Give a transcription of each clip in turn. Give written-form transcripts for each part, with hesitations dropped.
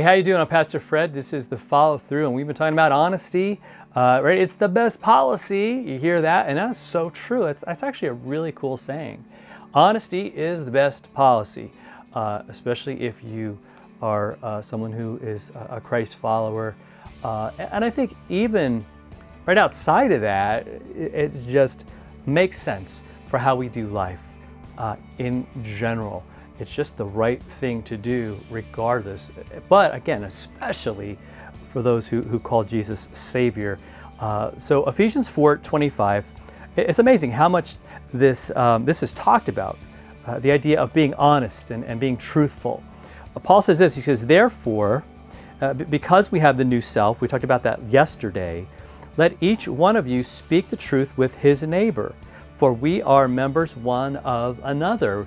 how you doing? I'm Pastor Fred. This is the Follow Through, and we've been talking about honesty. Right? It's the best policy. You hear that, and that's so true. That's actually a really cool saying. Honesty is the best policy, especially if you are someone who is a Christ follower. And I think even right outside of that, it just makes sense for how we do life in general. It's just the right thing to do regardless. But again, especially for those who call Jesus Savior. So Ephesians 4:25, it's amazing how much this is talked about, the idea of being honest and being truthful. Paul says this, he says, therefore, because we have the new self, we talked about that yesterday, let each one of you speak the truth with his neighbor, for we are members one of another.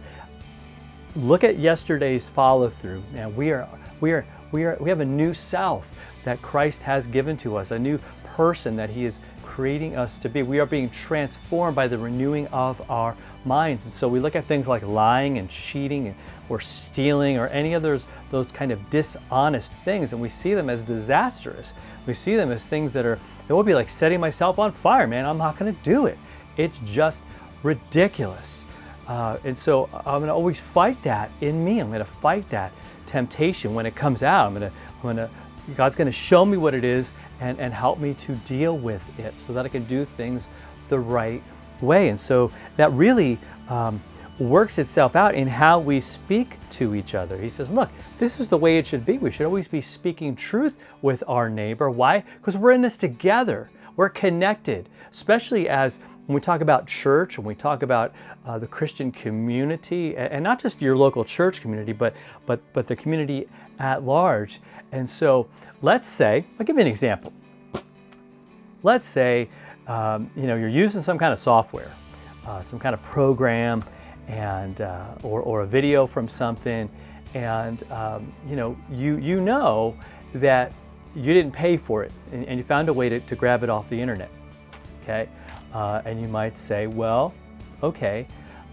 Look at yesterday's follow through. And we have a new self that Christ has given to us, a new person that he is creating us to be. We are being transformed by the renewing of our minds. And so we look at things like lying and cheating or stealing or any of those kind of dishonest things, and we see them as disastrous. We see them as things it would be like setting myself on fire, man. I'm not going to do it. It's just ridiculous. And so I'm going to always fight that in me. I'm going to fight that temptation when it comes out. God's going to show me what it is and help me to deal with it so that I can do things the right way. And so that really works itself out in how we speak to each other. He says, look, this is the way it should be. We should always be speaking truth with our neighbor. Why? Because we're in this together. We're connected, especially as when we talk about church, when we talk about the Christian community, and not just your local church community, but the community at large. And so let's say, I'll give you an example. Let's say you're using some kind of software, some kind of program, and or a video from something, and you know that you didn't pay for it, and you found a way to grab it off the internet. Okay. And you might say, well, okay,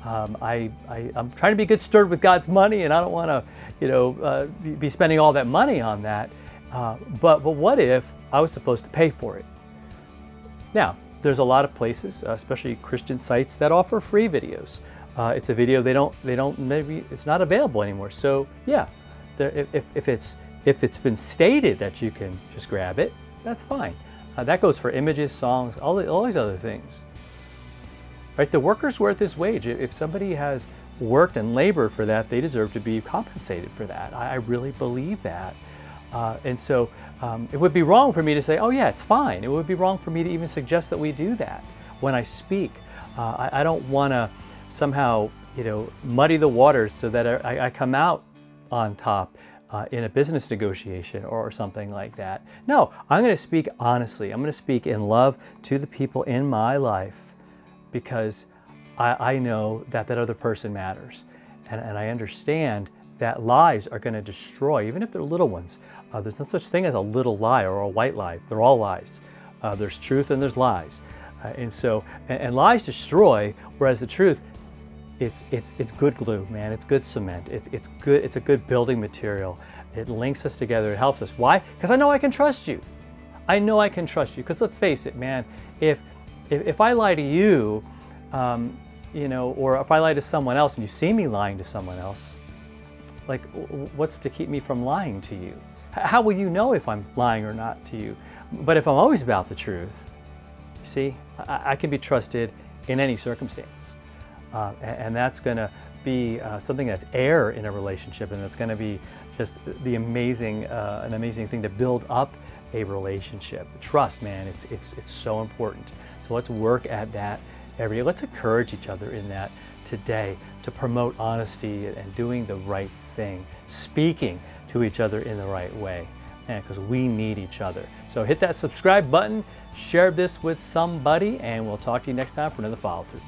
I'm trying to be a good steward with God's money, and I don't want to, be spending all that money on that. But what if I was supposed to pay for it? Now, there's a lot of places, especially Christian sites, that offer free videos. It's a video maybe it's not available anymore. So yeah, if it's been stated that you can just grab it, that's fine. That goes for images, songs, all these other things. Right? The worker's worth his wage. If somebody has worked and labored for that, they deserve to be compensated for that. I really believe that. And so it would be wrong for me to say, oh yeah, it's fine. It would be wrong for me to even suggest that we do that when I speak. I don't want to somehow, muddy the waters so that I come out on top in a business negotiation or something like that. No, I'm going to speak honestly. I'm going to speak in love to the people in my life because I know that other person matters. And I understand that lies are going to destroy, even if they're little ones. There's no such thing as a little lie or a white lie. They're all lies. There's truth and there's lies. And lies destroy, whereas the truth, it's good glue, man. It's good cement. It's good. It's a good building material. It links us together. It helps us. Why? Because I know I can trust you. I know I can trust you. Because let's face it, man. If I lie to you, or if I lie to someone else, and you see me lying to someone else, like, what's to keep me from lying to you? How will you know if I'm lying or not to you? But if I'm always about the truth, you see, I can be trusted in any circumstance. And that's going to be something that's air in a relationship, and that's going to be just an amazing thing to build up a relationship. Trust, man, it's so important. So let's work at that every day. Let's encourage each other in that today to promote honesty and doing the right thing, speaking to each other in the right way, because we need each other. So hit that subscribe button, share this with somebody, and we'll talk to you next time for another follow through.